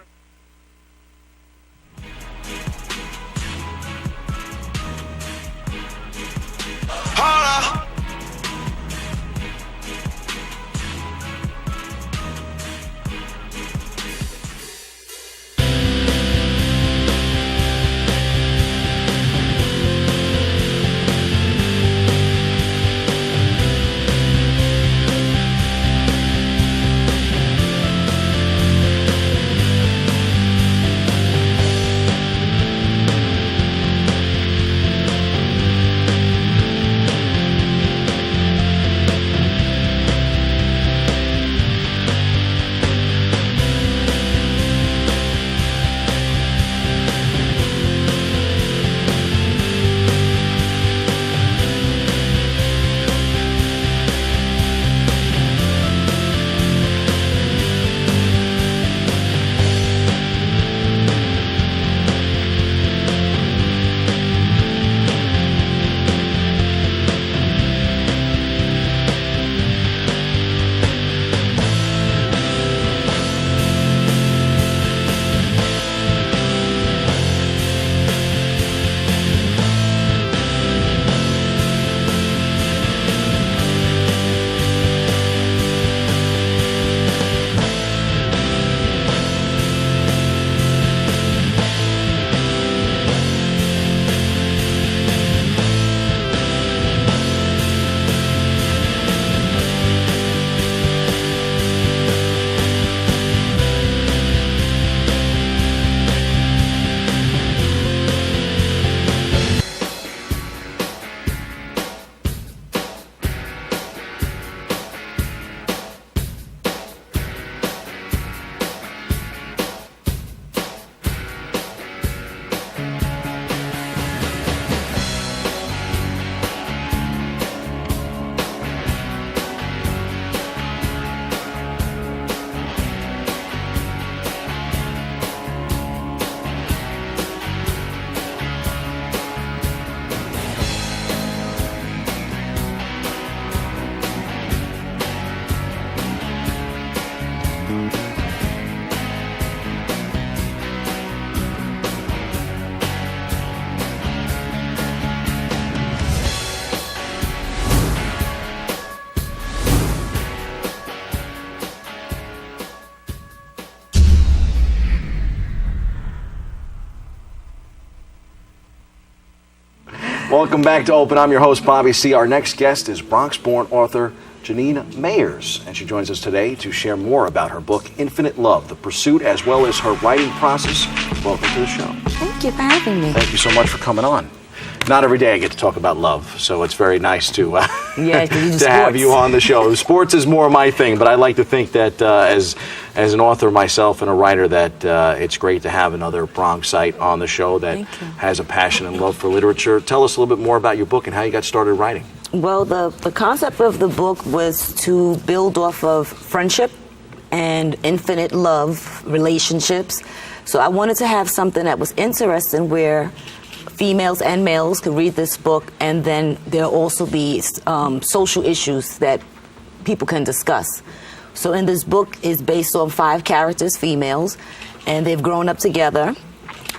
Welcome back to Open. I'm your host, Bobby C. Our next guest is Bronx-born author Janine Mayers, and she joins us today to share more about her book, Infinite Love, The Pursuit, as well as her writing process. Welcome to the show. Thank you for having me. Thank you so much for coming on. Not every day I get to talk about love, so it's very nice to to have you on the show. Sports is more my thing, but I like to think that as an author myself and a writer, that it's great to have another Bronxite on the show that has a passion and love for literature. Tell us a little bit more about your book and how you got started writing. Well, the concept of the book was to build off of friendship and infinite love relationships. So I wanted to have something that was interesting where females and males could read this book, and then there'll also be social issues that people can discuss. So in this book is based on 5 characters, females, and they've grown up together.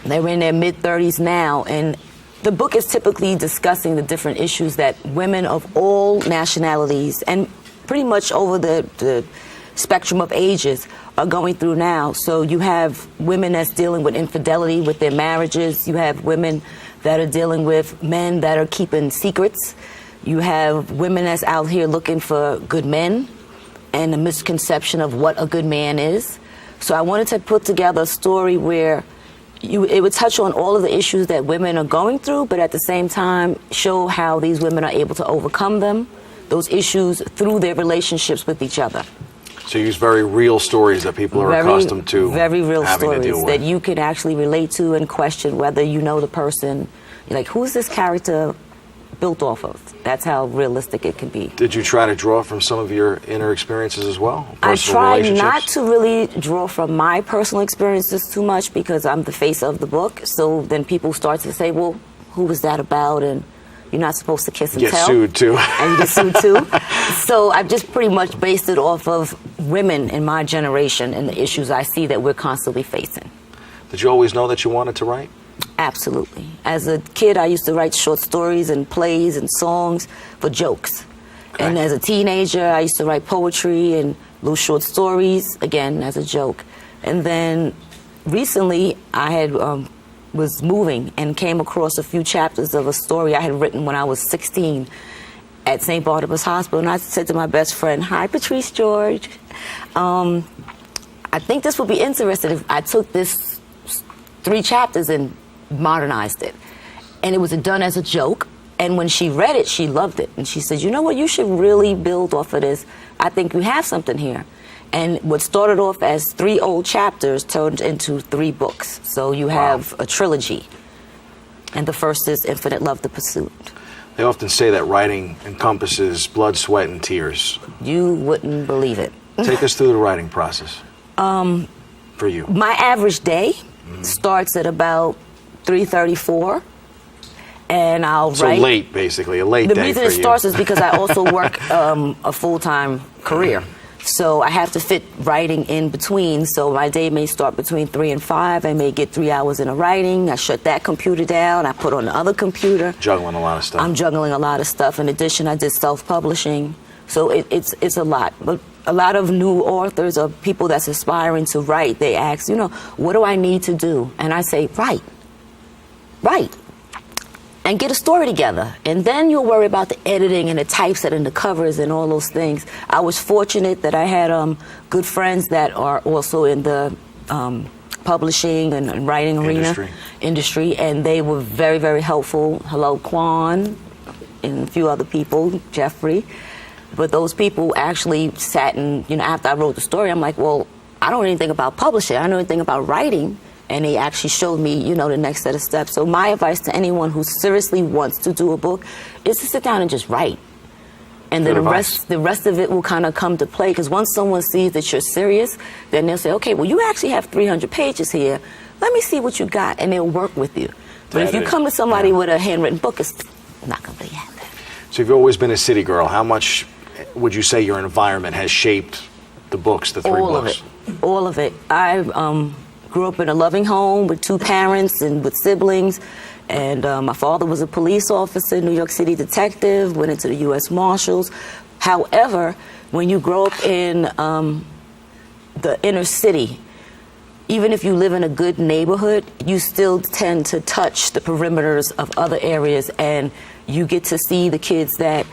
They're in their mid-30s now, and the book is typically discussing the different issues that women of all nationalities and pretty much over the spectrum of ages are going through now. So you have women that's dealing with infidelity with their marriages. You have women that are dealing with men that are keeping secrets. You have women that's out here looking for good men and a misconception of what a good man is. So I wanted to put together a story where it would touch on all of the issues that women are going through, but at the same time show how these women are able to overcome them, those issues, through their relationships with each other. So you use very real stories that people are accustomed to very real having stories to deal with. that you can actually relate to and question whether you know the person. You're like, who's this character built off of? That's how realistic it can be. Did you try to draw from some of your inner experiences as well? I Personal try relationships? not to really draw from my personal experiences too much because I'm the face of the book. So then people start to say, well, who was that about? And you're not supposed to kiss and Get tell. sued too. And you get sued too. So I've just pretty much based it off of women in my generation and the issues I see that we're constantly facing. Did you always know that you wanted to write? Absolutely. As a kid, I used to write short stories and plays and songs for jokes. Okay. And as a teenager, I used to write poetry and little short stories, again, as a joke. And then recently, I had was moving and came across a few chapters of a story I had written when I was 16 at St. Barnabas Hospital. And I said to my best friend, hi, Patrice George. I think this would be interesting if I took this 3 chapters and modernized it. And it was done as a joke. And when she read it, she loved it. And she said, you know what, you should really build off of this. I think you have something here. And what started off as 3 old chapters turned into 3 books. So you have a trilogy. And the first is Infinite Love, The Pursuit. They often say that writing encompasses blood, sweat, and tears. You wouldn't believe it. Take us through the writing process for you. My average day starts at about 3:34. And I'll write. So late, basically, a late day for you. The reason it starts is because I also work a full-time career. So I have to fit writing in between. So my day may start between 3 and 5. I may get 3 hours into writing. I shut that computer down. I put on the other computer. Juggling a lot of stuff. I'm juggling a lot of stuff. In addition, I did self-publishing. So it's a lot. But a lot of new authors or people that's aspiring to write, they ask, you know, what do I need to do? And I say, write. And get a story together. And then you'll worry about the editing and the typesetting, the covers and all those things. I was fortunate that I had good friends that are also in the publishing and writing industry, and they were very, very helpful. Hello, Quan, and a few other people, Jeffrey. But those people actually sat and, you know, after I wrote the story, I'm like, well, I don't know anything about publishing. I don't know anything about writing. And they actually showed me, you know, the next set of steps. So my advice to anyone who seriously wants to do a book is to sit down and just write. And then the rest of it will kind of come to play. Because once someone sees that you're serious, then they'll say, okay, well, you actually have 300 pages here. Let me see what you got. And they'll work with you. But if you come to somebody with a handwritten book, it's not going to really happen. So you've always been a city girl. How much would you say your environment has shaped the books, the 3 books? All of it. I grew up in a loving home with 2 parents and with siblings. And my father was a police officer, New York City detective, went into the U.S. Marshals. However, when you grow up in the inner city, even if you live in a good neighborhood, you still tend to touch the perimeters of other areas, and you get to see the kids that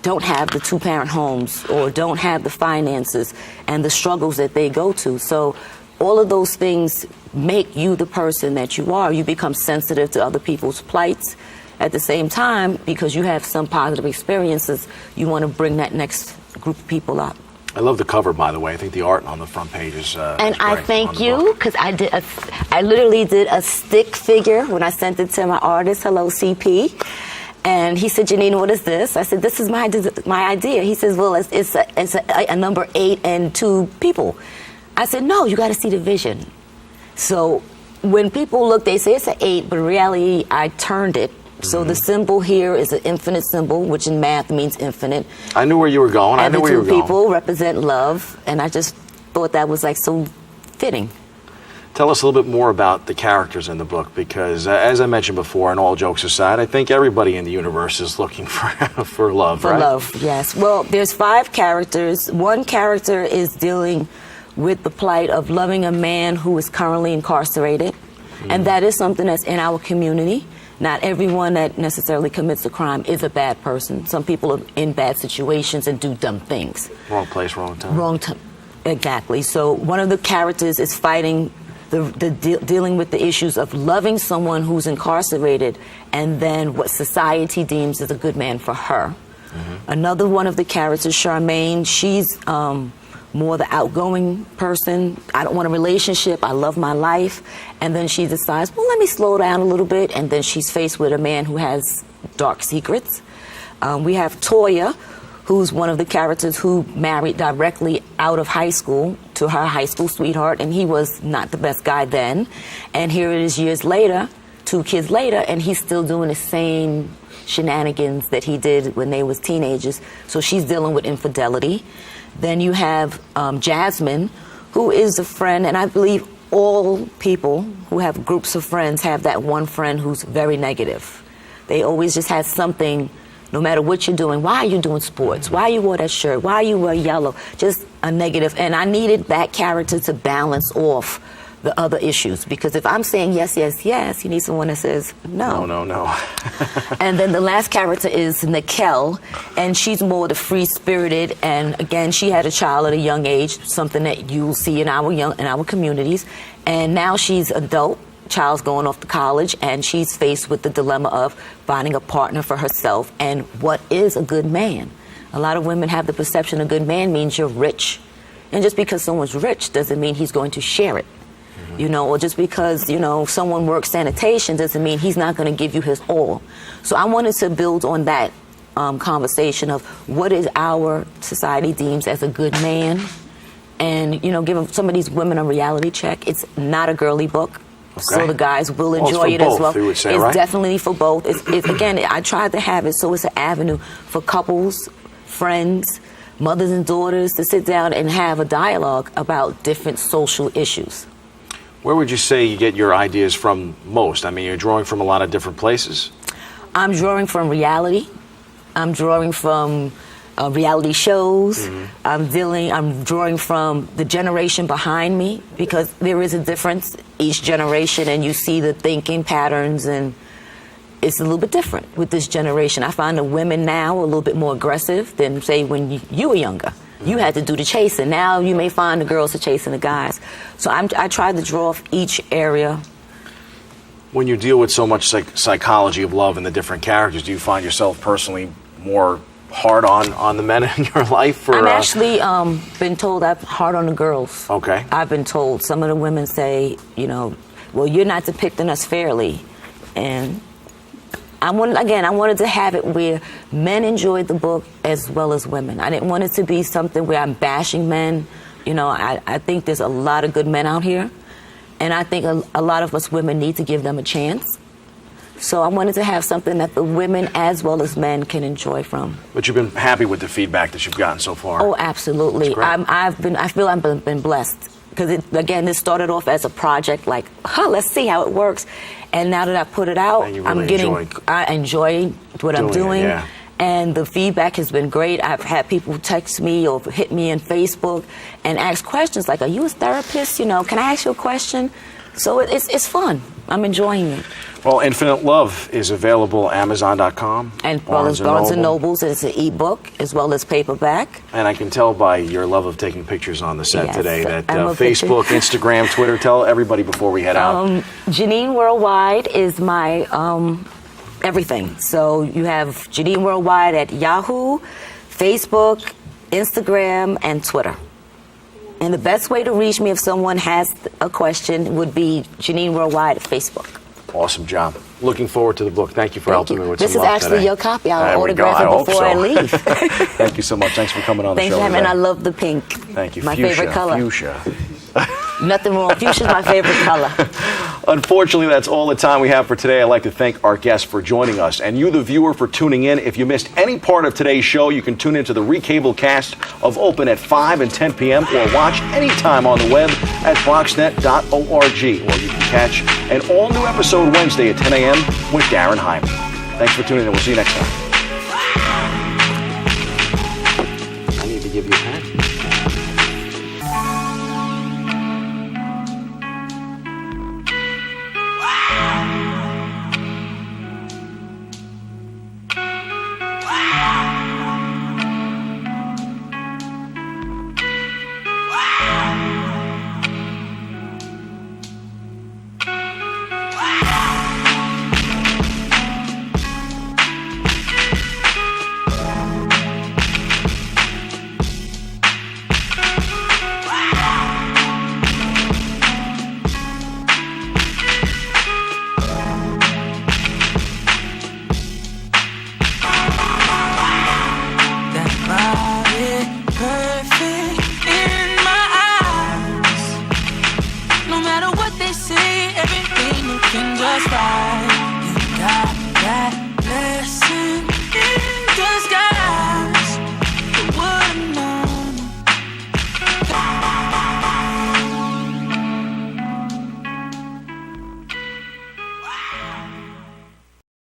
don't have the two-parent homes or don't have the finances and the struggles that they go to. So all of those things make you the person that you are. You become sensitive to other people's plights. At the same time, because you have some positive experiences, you want to bring that next group of people up. I love the cover, by the way. I think the art on the front page is and I thank you, because I literally did a stick figure when I sent it to my artist, hello CP. And he said, Janine, what is this? I said, this is my idea. He says, well, it's a number 8 and 2 people. I said, no, you got to see the vision. So when people look, they say it's an 8, but in reality, I turned it. So the symbol here is an infinite symbol, which in math means infinite. I knew where you were going. I knew where you were going. And the 2 people represent love, and I just thought that was like so fitting. Tell us a little bit more about the characters in the book, because as I mentioned before, and all jokes aside, I think everybody in the universe is looking for love, right? For love, yes. Well, there's 5 characters. One character is dealing with the plight of loving a man who is currently incarcerated, and that is something that's in our community. Not everyone that necessarily commits a crime is a bad person. Some people are in bad situations and do dumb things. Wrong place, wrong time. Wrong time, exactly. So one of the characters is fighting dealing with the issues of loving someone who's incarcerated and then what society deems as a good man for her. Another one of the characters, Charmaine, she's more the outgoing person. I don't want a relationship. I love my life. And then she decides, well, let me slow down a little bit. And then she's faced with a man who has dark secrets. We have Toya, who's one of the characters who married directly out of high school to her high school sweetheart, and he was not the best guy then. And here it is years later, 2 kids later, and he's still doing the same shenanigans that he did when they was teenagers. So she's dealing with infidelity. Then you have Jasmine, who is a friend, and I believe all people who have groups of friends have that one friend who's very negative. They always just have something. No matter what you're doing, why are you doing sports? Why you wore that shirt? Why you wear yellow? Just a negative. And I needed that character to balance off the other issues. Because if I'm saying yes, yes, yes, you need someone that says no. No, no, no. And then the last character is Nikel, and she's more the free-spirited. And again, she had a child at a young age, something that you'll see in our communities. And now she's adult. Child's going off to college, and she's faced with the dilemma of finding a partner for herself and what is a good man. A lot of women have the perception a good man means you're rich, and just because someone's rich doesn't mean he's going to share it. You know, or just because, you know, someone works sanitation doesn't mean he's not going to give you his all. So I wanted to build on that conversation of what is our society deems as a good man, and, you know, give some of these women a reality check. It's not a girly book. Okay. So the guys will enjoy it as well. It's right? Definitely for both. It's again, I tried to have it so it's an avenue for couples, friends, mothers and daughters to sit down and have a dialogue about different social issues. Where would you say you get your ideas from most? I mean, you're drawing from a lot of different places. I'm drawing from reality. I'm drawing from reality shows. I'm drawing from the generation behind me, because there is a difference each generation, and you see the thinking patterns, and it's a little bit different with this generation. I find the women now a little bit more aggressive than, say, when you were younger. You had to do the chasing. Now you may find the girls are chasing the guys. So I try to draw off each area. When you deal with so much psychology of love and the different characters, do you find yourself personally more hard on the men in your life? I'm actually been told I'm hard on the girls. Okay. I've been told. Some of the women say, you know, well, you're not depicting us fairly. And I wanted to have it where men enjoyed the book as well as women. I didn't want it to be something where I'm bashing men. You know, I think there's a lot of good men out here, and I think a lot of us women need to give them a chance. So I wanted to have something that the women as well as men can enjoy from. But you've been happy with the feedback that you've gotten so far? Oh, absolutely. I feel I've been blessed. Because, again, this started off as a project, like, let's see how it works. And now that I put it out, I enjoy what I'm doing. Yeah. And the feedback has been great. I've had people text me or hit me on Facebook and ask questions like, are you a therapist? You know, can I ask you a question? So it's fun. I'm enjoying it. Well, Infinite Love is available Amazon.com. And Barnes and Nobles. It's an ebook as well as paperback. And I can tell by your love of taking pictures on the set today that Facebook, picture. Instagram, Twitter, tell everybody before we head out. Janine Worldwide is my everything. So you have Janine Worldwide at Yahoo, Facebook, Instagram, and Twitter. And the best way to reach me if someone has a question would be Janine Worldwide at Facebook. Awesome job. Looking forward to the book. Thank you for helping me with this some is love actually today. your copy. I'll autograph it before I leave. Thank you so much. Thanks for coming on the show today. And I love the pink. Thank you. My Fuchsia, favorite color. Fuchsia. Nothing wrong. Fuchsia's my favorite color. Unfortunately, that's all the time we have for today. I'd like to thank our guests for joining us and you, the viewer, for tuning in. If you missed any part of today's show, you can tune into the recable cast of Open at 5 and 10 p.m. or watch anytime on the web at BronxNet.org, or you can catch an all-new episode Wednesday at 10 a.m. with Darren Hyman. Thanks for tuning in. We'll see you next time.